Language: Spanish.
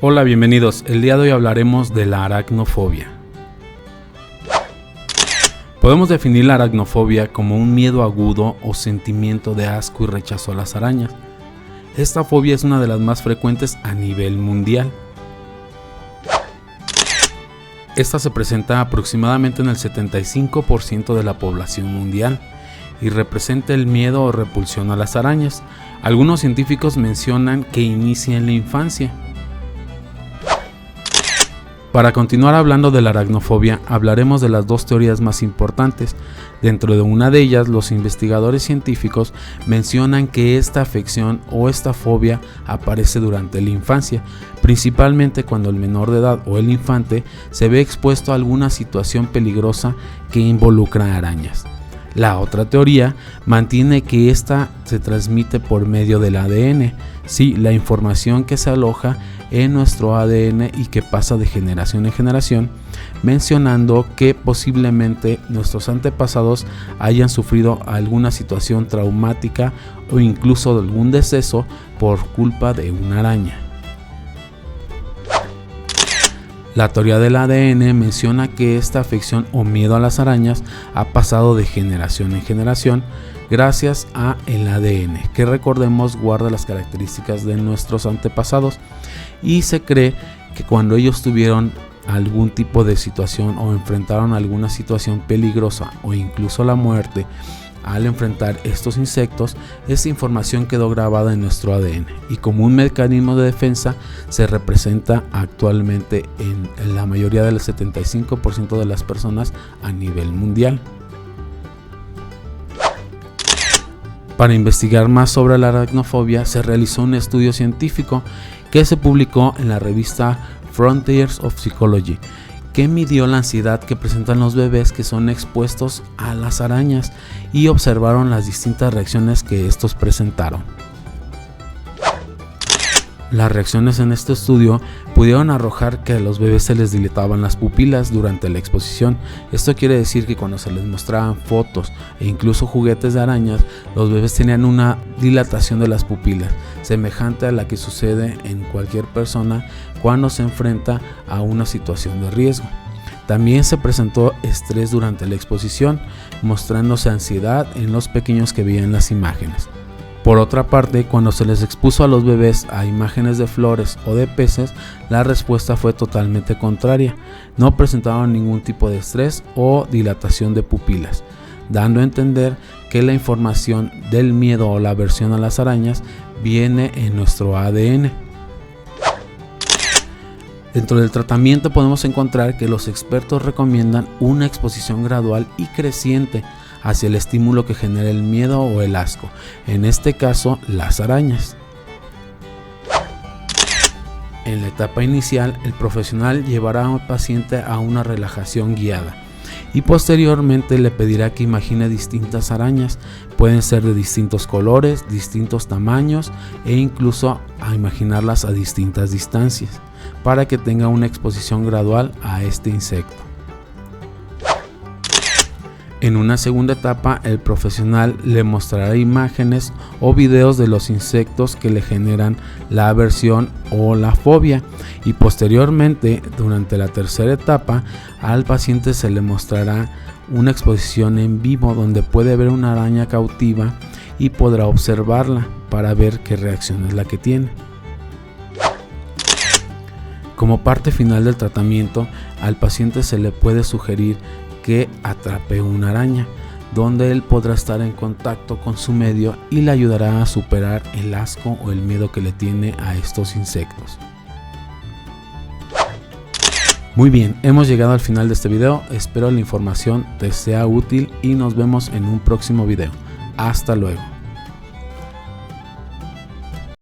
Hola, bienvenidos. El día de hoy hablaremos de la aracnofobia. Podemos definir la aracnofobia como un miedo agudo o sentimiento de asco y rechazo a las arañas. Esta fobia es una de las más frecuentes a nivel mundial. Esta se presenta aproximadamente en el 75% de la población mundial y representa el miedo o repulsión a las arañas. Algunos científicos mencionan que inicia en la infancia. Para continuar hablando de la aracnofobia, hablaremos de las dos teorías más importantes. Dentro de una de ellas, los investigadores científicos mencionan que esta afección o esta fobia aparece durante la infancia, principalmente cuando el menor de edad o el infante se ve expuesto a alguna situación peligrosa que involucra arañas. La otra teoría mantiene que esta se transmite por medio del ADN, sí, la información que se aloja en nuestro ADN y que pasa de generación en generación, mencionando que posiblemente nuestros antepasados hayan sufrido alguna situación traumática o incluso algún deceso por culpa de una araña. La teoría del ADN menciona que esta afección o miedo a las arañas ha pasado de generación en generación gracias a el ADN, que recordemos guarda las características de nuestros antepasados, y se cree que cuando ellos tuvieron algún tipo de situación o enfrentaron alguna situación peligrosa o incluso la muerte al enfrentar estos insectos, esa información quedó grabada en nuestro ADN y como un mecanismo de defensa se representa actualmente en la mayoría del 75% de las personas a nivel mundial. Para investigar más sobre la aracnofobia se realizó un estudio científico que se publicó en la revista Frontiers of Psychology, que midió la ansiedad que presentan los bebés que son expuestos a las arañas y observaron las distintas reacciones que estos presentaron. Las reacciones en este estudio pudieron arrojar que a los bebés se les dilataban las pupilas durante la exposición. Esto quiere decir que cuando se les mostraban fotos e incluso juguetes de arañas, los bebés tenían una dilatación de las pupilas, semejante a la que sucede en cualquier persona cuando se enfrenta a una situación de riesgo. También se presentó estrés durante la exposición, mostrándose ansiedad en los pequeños que veían las imágenes. Por otra parte, cuando se les expuso a los bebés a imágenes de flores o de peces, la respuesta fue totalmente contraria. No presentaban ningún tipo de estrés o dilatación de pupilas, dando a entender que la información del miedo o la aversión a las arañas viene en nuestro ADN. Dentro del tratamiento podemos encontrar que los expertos recomiendan una exposición gradual y creciente hacia el estímulo que genera el miedo o el asco, en este caso las arañas. En la etapa inicial, el profesional llevará al paciente a una relajación guiada y posteriormente le pedirá que imagine distintas arañas, pueden ser de distintos colores, distintos tamaños e incluso a imaginarlas a distintas distancias, para que tenga una exposición gradual a este insecto. En una segunda etapa, el profesional le mostrará imágenes o videos de los insectos que le generan la aversión o la fobia, y posteriormente, durante la tercera etapa, al paciente se le mostrará una exposición en vivo donde puede ver una araña cautiva y podrá observarla para ver qué reacción es la que tiene. Como parte final del tratamiento, al paciente se le puede sugerir que atrape una araña, donde él podrá estar en contacto con su medio y le ayudará a superar el asco o el miedo que le tiene a estos insectos. Muy bien, hemos llegado al final de este video, espero la información te sea útil y nos vemos en un próximo video. Hasta luego.